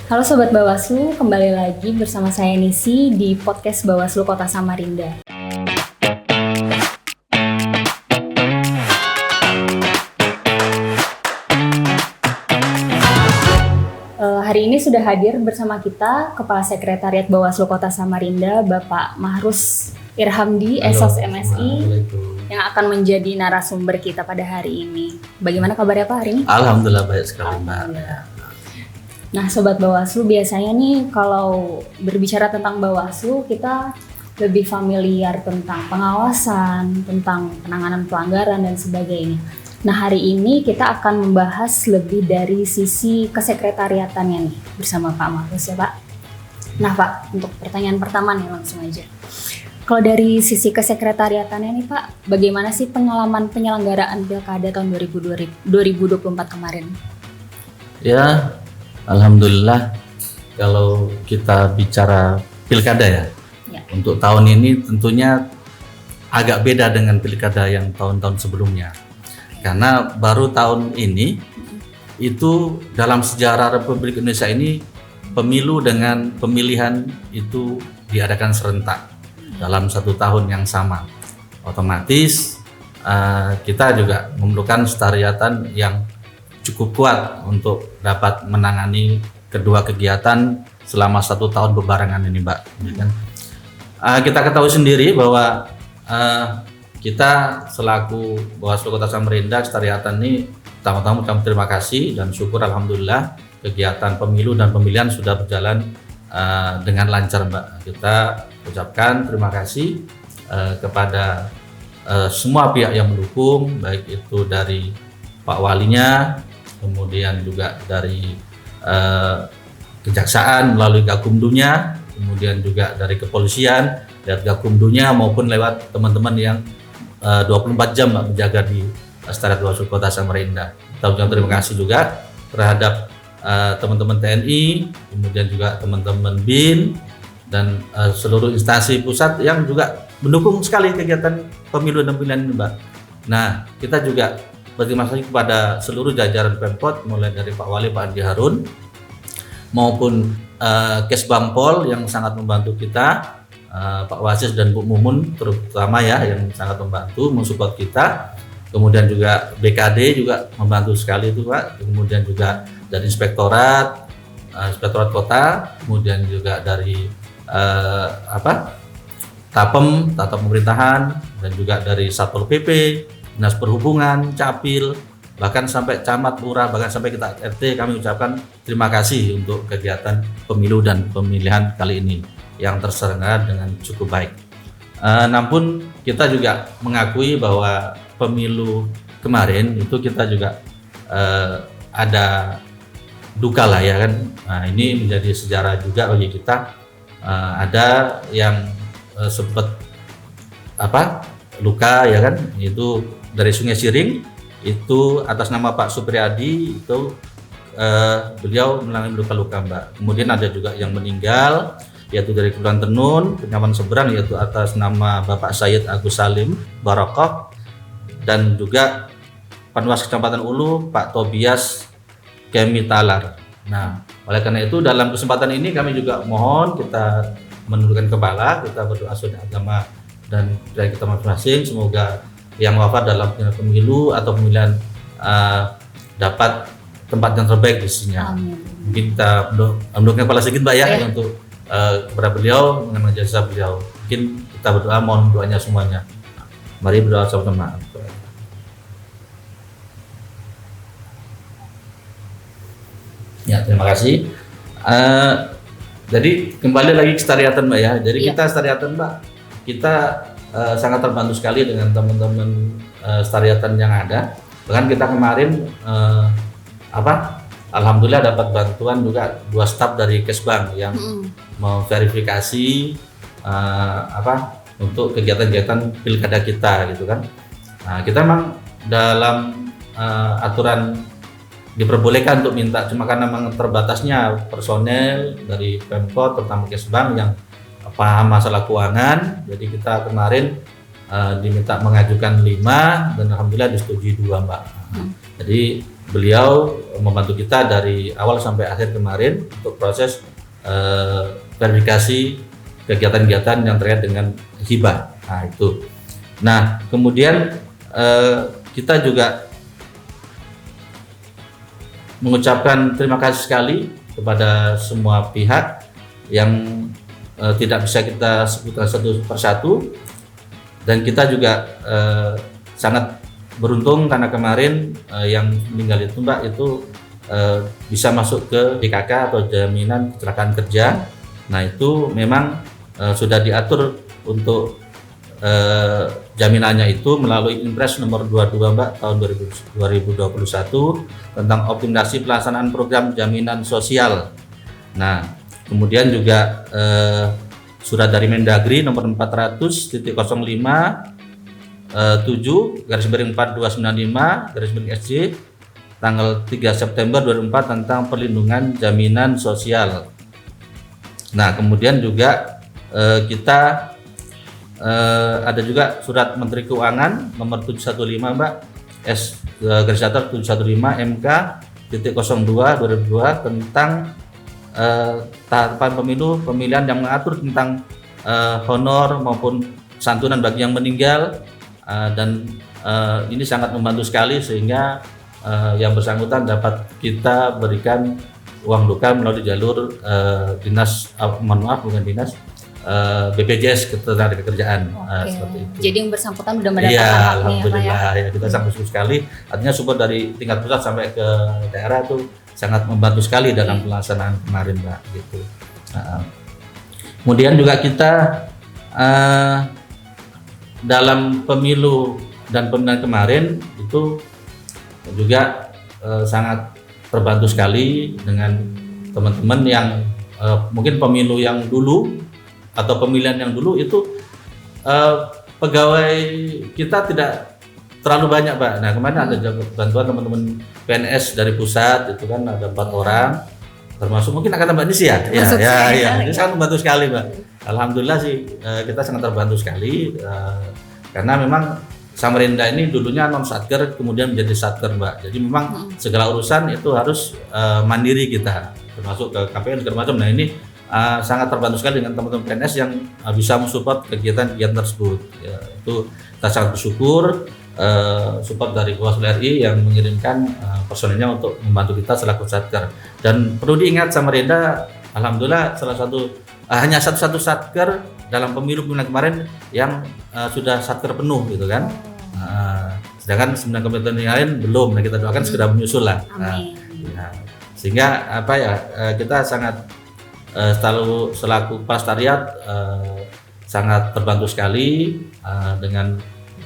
Halo Sobat Bawaslu, kembali lagi bersama saya Nisi di podcast Bawaslu Kota Samarinda. Hari ini sudah hadir bersama kita Kepala Sekretariat Bawaslu Kota Samarinda, Bapak Mahrus Irhamdi, Esos MSI, yang akan menjadi narasumber kita pada hari ini. Bagaimana kabarnya Pak hari ini? Alhamdulillah baik sekali Mbak. Nah Sobat Bawaslu, biasanya nih kalau berbicara tentang Bawaslu kita lebih familiar tentang pengawasan, tentang penanganan pelanggaran dan sebagainya. Nah hari ini kita akan membahas lebih dari sisi kesekretariatannya nih bersama Pak Mahrus ya Pak. Nah Pak, untuk pertanyaan pertama nih langsung aja. Kalau dari sisi kesekretariatannya nih Pak, bagaimana sih pengalaman penyelenggaraan Pilkada tahun 2024 kemarin? Ya, Alhamdulillah kalau kita bicara Pilkada ya. Untuk tahun ini tentunya agak beda dengan Pilkada yang tahun-tahun sebelumnya. Karena baru tahun ini itu dalam sejarah Republik Indonesia ini pemilu dengan pemilihan itu diadakan serentak dalam satu tahun yang sama. Otomatis kita juga memerlukan sekretariatan yang cukup kuat untuk dapat menangani kedua kegiatan selama satu tahun berbarengan ini Mbak. Kita ketahui sendiri bahwa kita selaku Bawaslu Kota Samarinda Sekretariatan ini pertama-tama kami terima kasih dan syukur alhamdulillah kegiatan pemilu dan pemilihan sudah berjalan dengan lancar Mbak. Kita ucapkan terima kasih kepada semua pihak yang mendukung, baik itu dari Pak Walinya, kemudian juga dari Kejaksaan melalui Gakumdunya, kemudian juga dari kepolisian, dari Gakumdunya maupun lewat teman-teman yang 24 jam menjaga di Sekretariat Bawaslu Kota Samarinda. Kita ucapkan terima kasih juga terhadap teman-teman TNI, kemudian juga teman-teman BIN dan seluruh instansi pusat yang juga mendukung sekali kegiatan pemilu dan pemilihan ini Mbak. Nah, kita juga berterima kasih kepada seluruh jajaran Pemkot mulai dari Pak Wali, Pak Andi Harun maupun Kesbangpol yang sangat membantu kita, Pak Wasis dan Bu Mumun terutama ya yang sangat membantu mensupport kita. Kemudian juga BKD juga membantu sekali itu Pak. Kemudian juga dari Inspektorat Kota, kemudian juga dari Tapem, Tata Pemerintahan, dan juga dari Satpol PP, Dinas Perhubungan, Capil, bahkan sampai camat, lurah, bahkan sampai kita RT, kami ucapkan terima kasih untuk kegiatan pemilu dan pemilihan kali ini yang terselenggara dengan cukup baik. Namun kita juga mengakui bahwa pemilu kemarin itu kita juga ada duka lah ya kan. Nah, ini menjadi sejarah juga bagi kita. Ada yang sempat luka ya kan, itu dari Sungai Siring itu atas nama Pak Supriyadi itu beliau mengalami luka-luka Mbak. Kemudian ada juga yang meninggal yaitu dari Kepulauan Tenun, Bengawan Seberang yaitu atas nama Bapak Sayyid Agus Salim Barokoh, dan juga Panwas Kecamatan Ulu Pak Tobias Kemitalar. Nah, oleh karena itu dalam kesempatan ini kami juga mohon kita menundukkan kepala, kita berdoa sudah agama dan dari kita masing-masing, semoga yang wafat dalam pemilu atau pemilihan dapat tempat yang terbaik di sisinya. Mungkin kita menundukkan kepala sedikit Mbak ya untuk kepada beliau mengenai jasa beliau. Mungkin kita berdoa, mohon doanya semuanya. Mari berdoa sama-sama. Ya, terima kasih. Jadi kembali lagi ke sekretariatan Mbak ya. Jadi kita sekretariatan Mbak, kita sangat terbantu sekali dengan teman-teman sekretariatan yang ada. Bahkan kita kemarin alhamdulillah dapat bantuan juga 2 staf dari Kesbang yang memverifikasi untuk kegiatan-kegiatan pilkada kita gitu kan. Nah, kita memang dalam aturan diperbolehkan untuk minta, cuma karena memang terbatasnya personel dari Pemkot terutama Kesbang yang paham masalah keuangan, jadi kita kemarin diminta mengajukan 5 dan alhamdulillah disetujui 2 Mbak. Jadi beliau membantu kita dari awal sampai akhir kemarin untuk proses verifikasi kegiatan-kegiatan yang terkait dengan hibah. Nah itu. Nah kemudian kita juga mengucapkan terima kasih sekali kepada semua pihak yang tidak bisa kita sebutkan satu persatu, dan kita juga sangat beruntung karena kemarin yang meninggal itu Mbak itu bisa masuk ke JKK atau jaminan kecelakaan kerja. Nah itu memang sudah diatur untuk jaminannya itu melalui Impres nomor 22 Mbak tahun 2021 tentang optimalisasi pelaksanaan program jaminan sosial. Nah kemudian juga surat dari Mendagri nomor 400.05 7/4295 tanggal 3 September 2004 tentang perlindungan jaminan sosial. Nah kemudian juga kita ada juga surat Menteri Keuangan nomor 715 Mbak S/715 MK.02/2002 tentang tahapan pemilihan yang mengatur tentang honor maupun santunan bagi yang meninggal, dan ini sangat membantu sekali sehingga yang bersangkutan dapat kita berikan uang duka melalui jalur BPJS Ketenagakerjaan. Seperti itu. Jadi yang bersangkutan sudah mendapatkan haknya. Alhamdulillah ya, kita sangat bersyukur sekali. Artinya support dari tingkat pusat sampai ke daerah itu sangat membantu sekali dalam pelaksanaan kemarin Mbak gitu. Kemudian juga kita dalam pemilu dan pemilihan kemarin itu juga sangat terbantu sekali dengan teman-teman yang mungkin pemilu yang dulu atau pemilihan yang dulu itu pegawai kita tidak terlalu banyak Pak. Nah kemarin ada bantuan teman-teman PNS dari pusat itu kan ada 4 orang, termasuk mungkin akan Mbak Nisi ya. Ini sangat membantu sekali Mbak. Alhamdulillah sih kita sangat terbantu sekali karena memang Samarinda ini dulunya non satker kemudian menjadi satker Mbak. Jadi memang segala urusan itu harus mandiri kita, termasuk ke KPN segala macam. Nah ini sangat terbantu sekali dengan teman-teman PNS yang bisa mensupport kegiatan-kegiatan tersebut. Ya, itu kita sangat bersyukur support dari Bawaslu RI yang mengirimkan personilnya untuk membantu kita selaku satker. Dan perlu diingat Samarinda, alhamdulillah hanya satu satker dalam pemilihan kemarin yang sudah satker penuh gitu kan. Sedangkan 9 kabupaten yang lain belum. Nah kita doakan segera menyusul lah. Sehingga kita sangat selaku Pelestariat sangat terbantu sekali dengan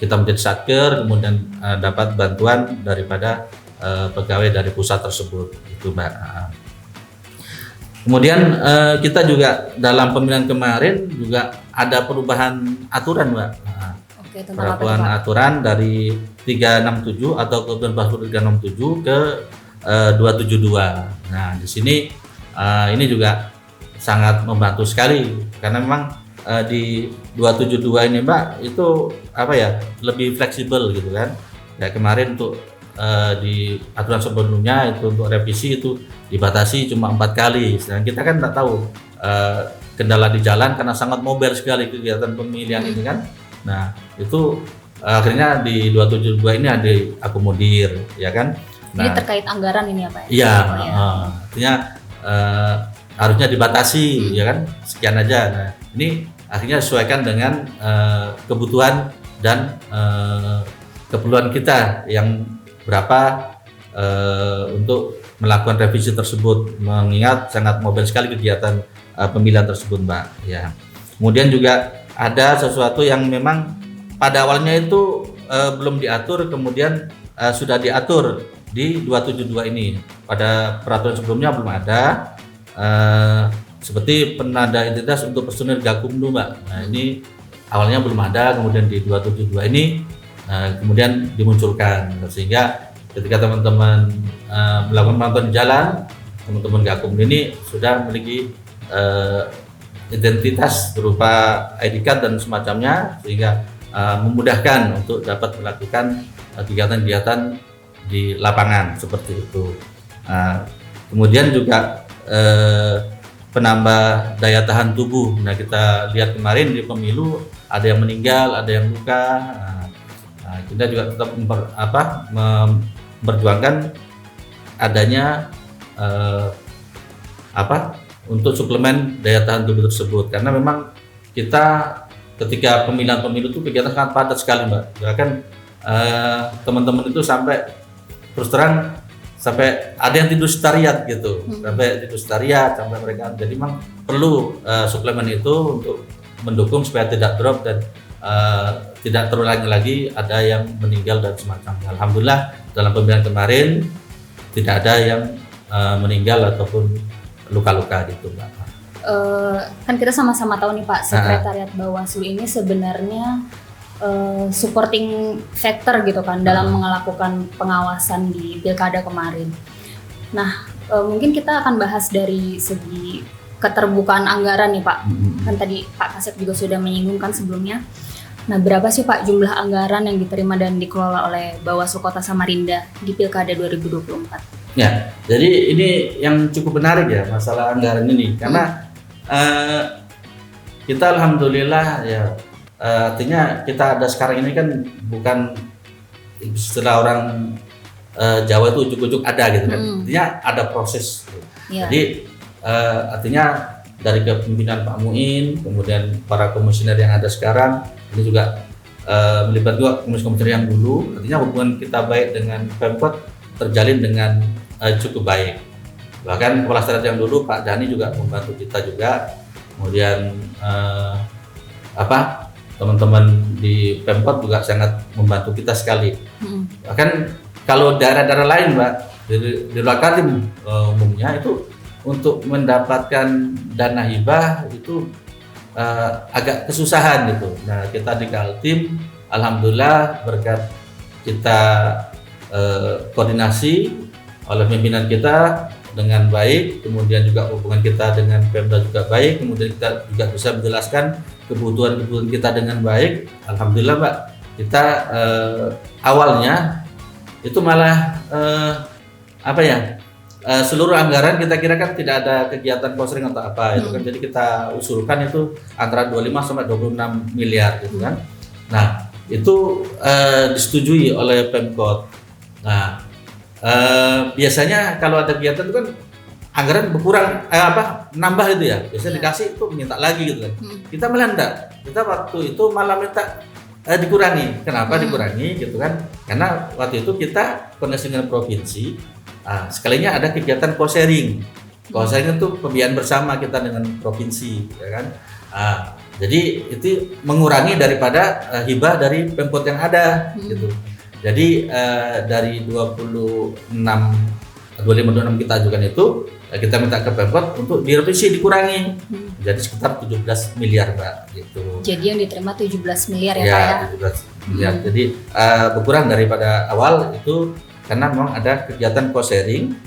kita menjadi satker, kemudian dapat bantuan daripada pegawai dari pusat tersebut itu Mbak. Kemudian kita juga dalam pemilihan kemarin juga ada perubahan aturan Mbak. Perubahan aturan dari 367 atau kemudian Bawaslu 367 ke 272. Nah di sini ini juga sangat membantu sekali karena memang di 272 ini Mbak itu lebih fleksibel gitu kan. Ya kemarin untuk di aturan sebelumnya itu untuk revisi itu dibatasi cuma 4 kali. Sedangkan kita kan tidak tahu kendala di jalan karena sangat mobile sekali kegiatan pemilihan ini kan. Nah itu akhirnya di 272 ini ada diakomodir ya kan. Nah, ini terkait anggaran ini ya Pak? Iya, artinya harusnya dibatasi ya kan, sekian aja. Nah ini akhirnya sesuaikan dengan kebutuhan dan keperluan kita yang berapa untuk melakukan revisi tersebut, mengingat sangat mobile sekali kegiatan pemilihan tersebut Mbak ya. Kemudian juga ada sesuatu yang memang pada awalnya itu belum diatur, kemudian sudah diatur di 272 ini. Pada peraturan sebelumnya belum ada seperti penanda identitas untuk personil Gakumdu Mbak. Nah ini awalnya belum ada, kemudian di 272 ini kemudian dimunculkan, sehingga ketika teman-teman melakukan pemantauan jalan, teman-teman Gakumdu ini sudah memiliki identitas berupa ID card dan semacamnya, sehingga memudahkan untuk dapat melakukan kegiatan-kegiatan di lapangan seperti itu. Nah, kemudian juga penambah daya tahan tubuh. Nah, kita lihat kemarin di pemilu ada yang meninggal, ada yang luka. Nah, kita juga tetap memperjuangkan adanya untuk suplemen daya tahan tubuh tersebut, karena memang kita ketika pemilihan pemilu itu kegiatan sangat padat sekali, Mbak. Bahkan teman-teman itu sampai terus terang sampai ada yang tidur setariat gitu, sampai tidur setariat sampai mereka. Jadi memang perlu suplemen itu untuk mendukung supaya tidak drop dan tidak terulang lagi ada yang meninggal dan semacamnya. Alhamdulillah dalam pemilihan kemarin tidak ada yang meninggal ataupun luka-luka gitu, Mbak. Kan kita sama-sama tahu nih Pak, Sekretariat Bawaslu ini sebenarnya supporting factor gitu kan dalam melakukan pengawasan di pilkada kemarin. Nah, mungkin kita akan bahas dari segi keterbukaan anggaran nih Pak. Kan tadi Pak Kasep juga sudah menyinggungkan sebelumnya. Nah, berapa sih Pak jumlah anggaran yang diterima dan dikelola oleh Bawaslu Kota Samarinda di pilkada 2024? Ya, jadi ini yang cukup menarik ya masalah anggaran ini, karena kita alhamdulillah ya, artinya kita ada sekarang ini kan bukan istilah orang Jawa itu ujuk-ujuk ada gitu kan, artinya ada proses. Jadi artinya dari kepemimpinan Pak Muin, kemudian para komisioner yang ada sekarang, ini juga melibatkan juga komisioner yang dulu, artinya hubungan kita baik dengan Pemkot terjalin dengan cukup baik. Bahkan kepala staf yang dulu Pak Dhani juga membantu kita juga. Kemudian teman-teman di Pemkot juga sangat membantu kita sekali. Bahkan kalau daerah-daerah lain, Mbak, di luar Kaltim umumnya itu untuk mendapatkan dana hibah itu agak kesusahan gitu. Nah, kita di Kaltim alhamdulillah berkat kita koordinasi oleh pimpinan kita dengan baik, kemudian juga hubungan kita dengan Pemda juga baik, kemudian kita juga bisa menjelaskan kebutuhan kita dengan baik. Alhamdulillah, Pak, kita awalnya itu malah seluruh anggaran kita kira kan tidak ada kegiatan kosring atau apa itu kan, jadi kita usulkan itu antara 25 sampai 26 miliar gitu kan. Nah, itu disetujui oleh Pemkot. Nah, biasanya kalau ada kegiatan itu kan anggaran berkurang, nambah itu ya. Biasanya dikasih itu minta lagi gitu kan. Kita malah enggak. Kita waktu itu malah minta dikurangi. Kenapa dikurangi gitu kan? Karena waktu itu kita koordinasi dengan provinsi. Sekalinya ada kegiatan cost sharing. Cost sharing itu pembiayaan bersama kita dengan provinsi, ya kan? Jadi itu mengurangi daripada hibah dari Pemkot yang ada gitu. Jadi dari 25-26 kita ajukan itu, kita minta ke Pemkot untuk direvisi, dikurangi jadi sekitar 17 miliar, Mbak, gitu. Jadi yang diterima 17 miliar ya, Pak ya? 17 miliar. Jadi berkurang daripada awal itu karena memang ada kegiatan cost sharing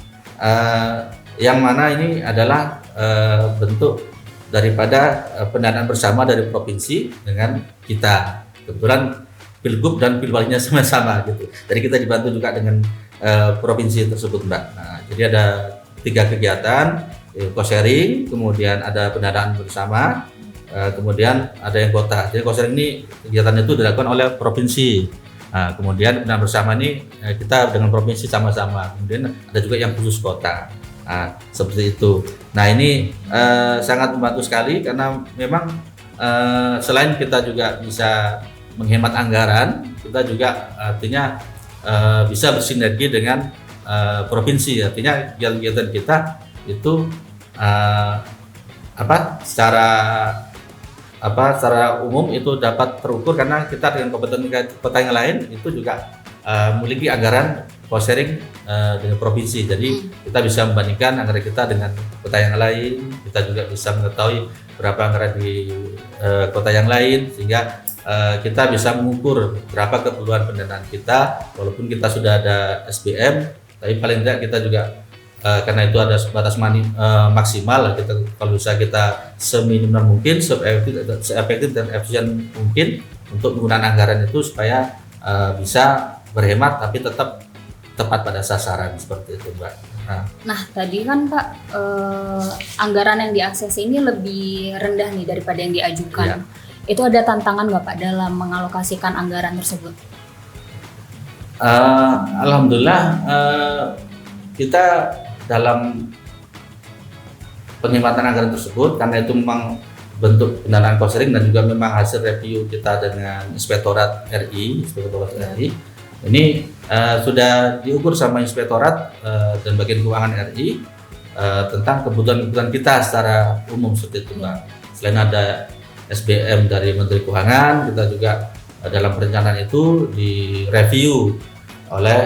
yang mana ini adalah bentuk daripada pendanaan bersama dari provinsi dengan kita. Kebetulan Pilgub dan Pilwalinya sama-sama gitu. Jadi kita dibantu juga dengan provinsi tersebut, Mbak. Nah, jadi ada 3 kegiatan, cost sharing, kemudian ada pendanaan bersama, kemudian ada yang kota. Jadi cost sharing ini kegiatan itu dilakukan oleh provinsi. Nah, kemudian pendanaan bersama ini kita dengan provinsi sama-sama. Kemudian ada juga yang khusus kota. Nah, seperti itu. Nah, ini sangat membantu sekali karena memang selain kita juga bisa menghemat anggaran, kita juga artinya bisa bersinergi dengan provinsi. Artinya kegiatan kita itu secara umum itu dapat terukur karena kita dengan kompetensi kota yang lain itu juga memiliki anggaran cost sharing dengan provinsi. Jadi kita bisa membandingkan anggaran kita dengan kota yang lain, kita juga bisa mengetahui berapa anggaran di kota yang lain, sehingga kita bisa mengukur berapa keperluan pendanaan kita. Walaupun kita sudah ada SBM, tapi paling tidak kita juga karena itu ada batas maksimal, kita kalau bisa kita seminimal mungkin, seefektif dan efisien mungkin untuk penggunaan anggaran itu supaya bisa berhemat tapi tetap tepat pada sasaran seperti itu, Mbak. Nah, tadi kan Pak, anggaran yang diakses ini lebih rendah nih daripada yang diajukan. Iya. Itu ada tantangan nggak Pak dalam mengalokasikan anggaran tersebut? Alhamdulillah kita dalam penikmatan anggaran tersebut, karena itu memang bentuk pendanaan cost sharing dan juga memang hasil review kita dengan Inspektorat RI, ini sudah diukur sama Inspektorat dan Bagian Keuangan RI tentang kebutuhan kita secara umum seperti itu, Mbak. Selain ada SBM dari Menteri Keuangan, kita juga dalam perencanaan itu direview oleh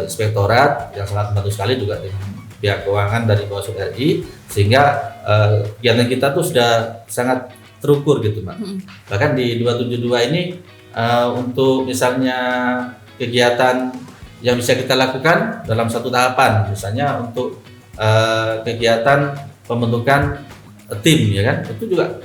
Inspektorat yang sangat membantu sekali juga dengan pihak keuangan dari Bawaslu RI, sehingga kegiatan kita tuh sudah sangat terukur gitu, Mbak. Bahkan di 272 ini untuk misalnya kegiatan yang bisa kita lakukan dalam satu tahapan, misalnya untuk kegiatan pembentukan tim, ya kan, itu juga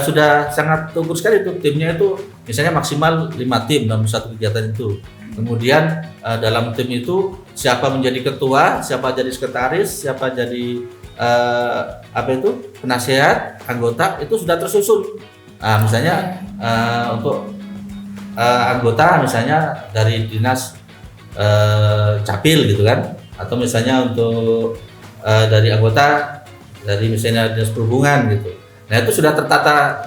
sudah sangat terukur sekali tuh timnya, itu misalnya maksimal 5 tim dalam satu kegiatan itu. Kemudian dalam tim itu siapa menjadi ketua, siapa jadi sekretaris, siapa jadi penasehat, anggota, itu sudah tersusun. Misalnya untuk anggota misalnya dari dinas capil gitu kan, atau misalnya untuk dari anggota dari misalnya dinas perhubungan gitu. Nah, itu sudah tertata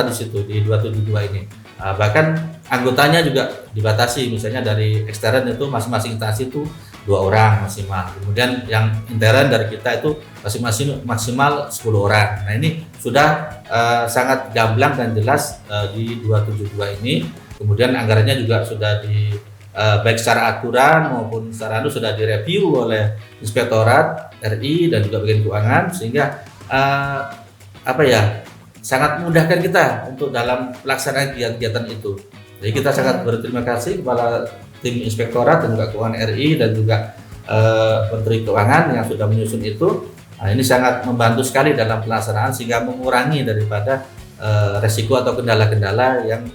di situ di 272 ini. Bahkan anggotanya juga dibatasi, misalnya dari ekstern itu masing-masing instansi itu 2 orang maksimal. Kemudian yang intern dari kita itu masing-masing maksimal 10 orang. Nah, ini sudah sangat gamblang dan jelas di 272 ini. Kemudian anggarannya juga sudah baik secara aturan maupun secara sudah direview oleh Inspektorat RI dan juga Bagian Keuangan, sehingga sangat memudahkan kita untuk dalam pelaksanaan kegiatan itu. Jadi kita sangat berterima kasih kepada tim Inspektorat dan juga Keuangan RI dan juga Menteri Keuangan yang sudah menyusun itu. Nah, ini sangat membantu sekali dalam pelaksanaan sehingga mengurangi daripada resiko atau kendala-kendala yang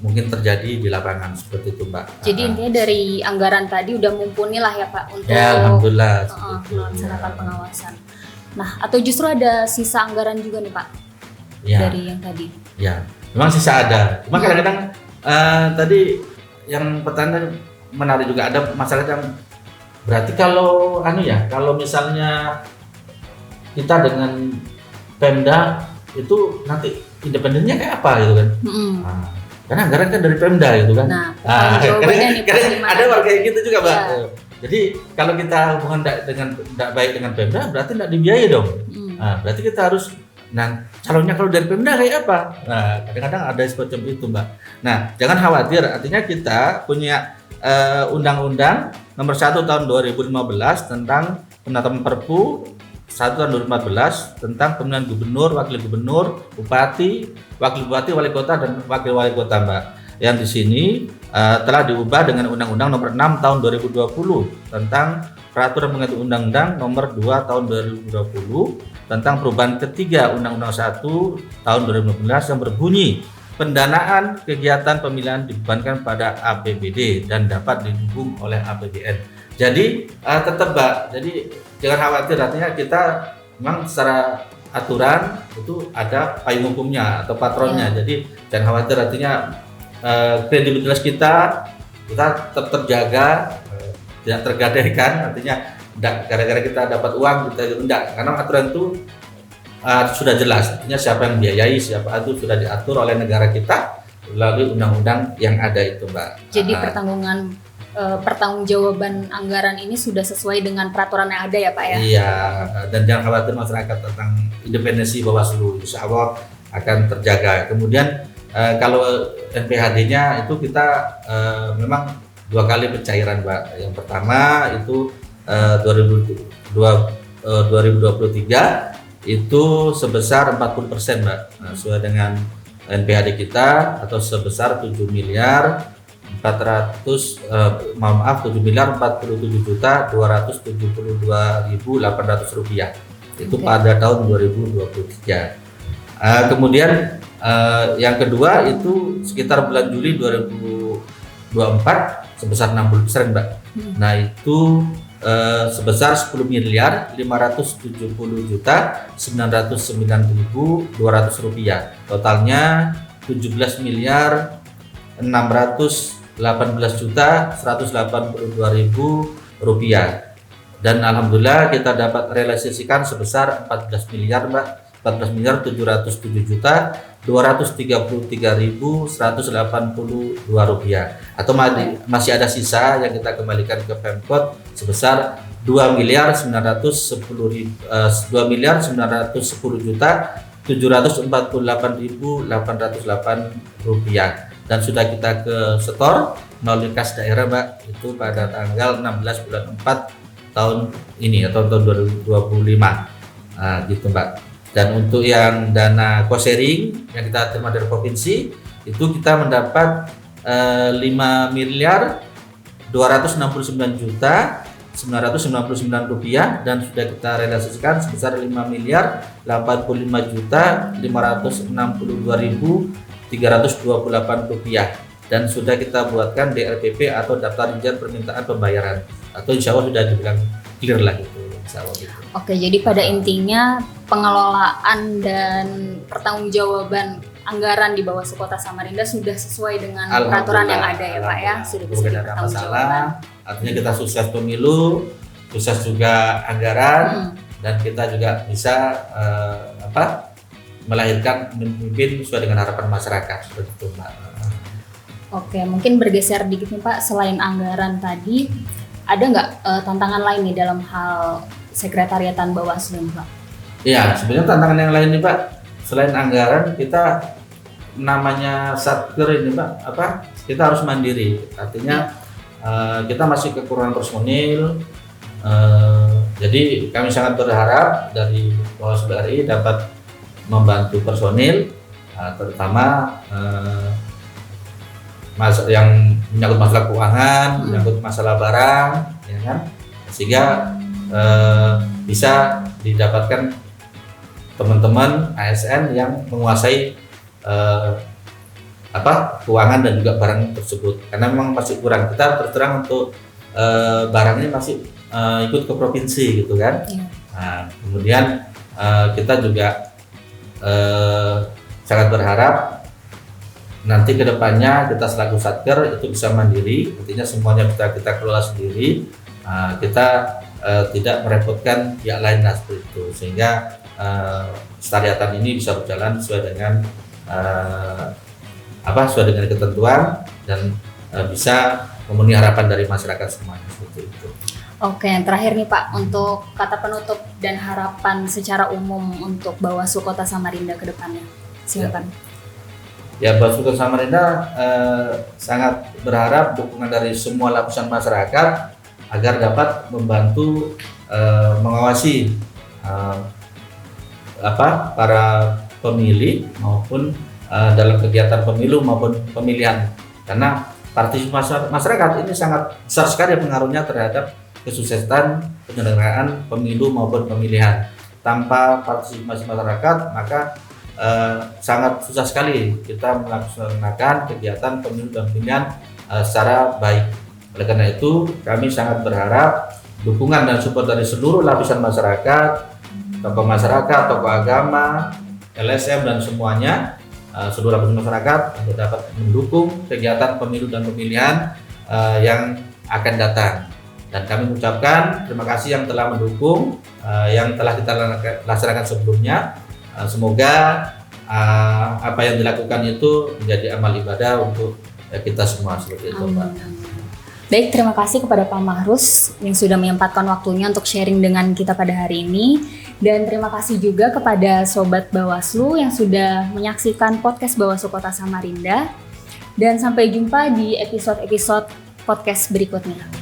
mungkin terjadi di lapangan seperti itu, Mbak. Jadi intinya dari anggaran tadi udah mumpuni lah ya Pak untuk alhamdulillah melaksanakan pengawasan. Nah, atau justru ada sisa anggaran juga nih Pak dari yang tadi? Ya, memang sisa ada. Cuma kadang-kadang tadi yang pertanyaan menarik juga, ada masalah yang berarti kalau kalau misalnya kita dengan Pemda itu nanti independennya kayak apa gitu kan? Karena anggaran kan dari Pemda gitu kan. Kadang ada warga kayak gitu juga, Mbak. Ya. Jadi kalau kita hubungan tidak baik dengan Pemda, berarti tidak dibiayai dong. Berarti kita harus, calonnya kalau dari Pemda kayak apa? Nah, kadang-kadang ada semacam itu, Mbak. Nah, jangan khawatir, artinya kita punya Undang-Undang Nomor 1 Tahun 2015 tentang penetapan Perpu 1 Tahun 2014 tentang pemilihan gubernur, wakil gubernur, bupati, wakil bupati, wali kota dan wakil wali kota, Mbak. Yang di sini telah diubah dengan Undang-Undang Nomor 6 Tahun 2020 tentang Peraturan Pengganti Undang-Undang Nomor 2 Tahun 2020 tentang perubahan ketiga Undang-Undang 1 Tahun 2015 yang berbunyi pendanaan kegiatan pemilihan dibebankan pada APBD dan dapat didukung oleh APBN. Jadi tetap, Mbak, jadi jangan khawatir, artinya kita memang secara aturan itu ada payung hukumnya atau patronnya. Jadi jangan khawatir, artinya kredibilitas kita tetap terjaga, tidak tergadaikan, artinya tidak gara-gara kita dapat uang kita tidak, karena aturan itu sudah jelas, artinya siapa yang biayai, siapa itu sudah diatur oleh negara kita melalui undang-undang yang ada itu, Mbak. Jadi pertanggungjawaban anggaran ini sudah sesuai dengan peraturan yang ada ya Pak ya? Iya, dan jangan khawatir masyarakat tentang independensi Bawaslu, insya Allah akan terjaga. Kemudian kalau NPHD-nya itu kita memang 2 kali pencairan, Mbak. Yang pertama itu 2023 itu sebesar 40%, Mbak, sesuai dengan NPHD kita, atau sebesar 7.047.272.800 rupiah. Itu pada tahun 2023. Kemudian yang kedua itu sekitar bulan Juli 2024 sebesar 60%, Mbak. Nah itu sebesar 10.570.909.200 rupiah. Totalnya 17.618.182.000 rupiah. Dan alhamdulillah kita dapat realisasikan sebesar 14 miliar Mbak, 14.733.233.182 rupiah. Atau masih ada sisa yang kita kembalikan ke Pemkot sebesar 2.910.748.808 rupiah. Dan sudah kita ke setor melalui kas daerah Mbak, itu pada tanggal 16 bulan 4 tahun ini atau tahun 2025 gitu Mbak. Dan untuk yang dana cost sharing yang kita terima dari provinsi itu kita mendapat 5.269.999 rupiah dan sudah kita realisasikan sebesar 5.085.562.328 rupiah dan sudah kita buatkan DRPP atau daftar rincian permintaan pembayaran atau insya Allah sudah dibilang clear lah gitu, insya Allah gitu. Oke, jadi pada intinya pengelolaan dan pertanggungjawaban anggaran di Bawaslu Kota Samarinda sudah sesuai dengan peraturan yang ada ya Pak ya, sudah bisa dipertanggungjawabkan. Artinya kita sukses pemilu, sukses juga anggaran dan kita juga bisa melahirkan pemimpin sesuai dengan harapan masyarakat seperti itu Mbak. Oke, mungkin bergeser dikit nih Pak, selain anggaran tadi, ada nggak tantangan lain nih dalam hal sekretariatan Bawaslu Pak? Iya, sebenarnya tantangan yang lain nih Pak, selain anggaran kita namanya satker ini Pak, kita harus mandiri, artinya kita masih kekurangan personil, jadi kami sangat berharap dari Bawaslu RI dapat membantu personil, terutama yang menyangkut masalah keuangan, menyangkut masalah barang, ya kan, sehingga bisa didapatkan teman-teman ASN yang menguasai keuangan dan juga barang tersebut, karena memang masih kurang. Kita terus terang untuk barang ini masih ikut ke provinsi gitu kan. Nah, kemudian kita juga sangat berharap nanti kedepannya kita selaku satker itu bisa mandiri, artinya semuanya kita kelola sendiri, kita tidak merepotkan pihak lain seperti itu, sehingga sekretariatan ini bisa berjalan sesuai dengan sesuai dengan ketentuan dan bisa memenuhi harapan dari masyarakat semuanya seperti itu. Oke, yang terakhir nih Pak, untuk kata penutup dan harapan secara umum untuk Bawaslu Kota Samarinda ke depannya, silakan. Ya, Bawaslu Kota Samarinda sangat berharap dukungan dari semua lapisan masyarakat agar dapat membantu mengawasi para pemilih maupun dalam kegiatan pemilu maupun pemilihan, karena partisipasi masyarakat ini sangat besar sekali pengaruhnya terhadap kesuksesan penyelenggaraan pemilu maupun pemilihan. Tanpa partisipasi masyarakat maka sangat susah sekali kita melaksanakan kegiatan pemilu dan pemilihan secara baik. Oleh karena itu kami sangat berharap dukungan dan support dari seluruh lapisan masyarakat, tokoh masyarakat, tokoh agama, LSM dan semuanya, seluruh lapisan masyarakat untuk dapat mendukung kegiatan pemilu dan pemilihan yang akan datang. Dan kami mengucapkan terima kasih yang telah mendukung, yang telah kita laksanakan sebelumnya. Semoga apa yang dilakukan itu menjadi amal ibadah untuk kita semua seperti itu, Pak. Baik, terima kasih kepada Pak Mahrus yang sudah menyempatkan waktunya untuk sharing dengan kita pada hari ini. Dan terima kasih juga kepada Sobat Bawaslu yang sudah menyaksikan podcast Bawaslu Kota Samarinda. Dan sampai jumpa di episode-episode podcast berikutnya.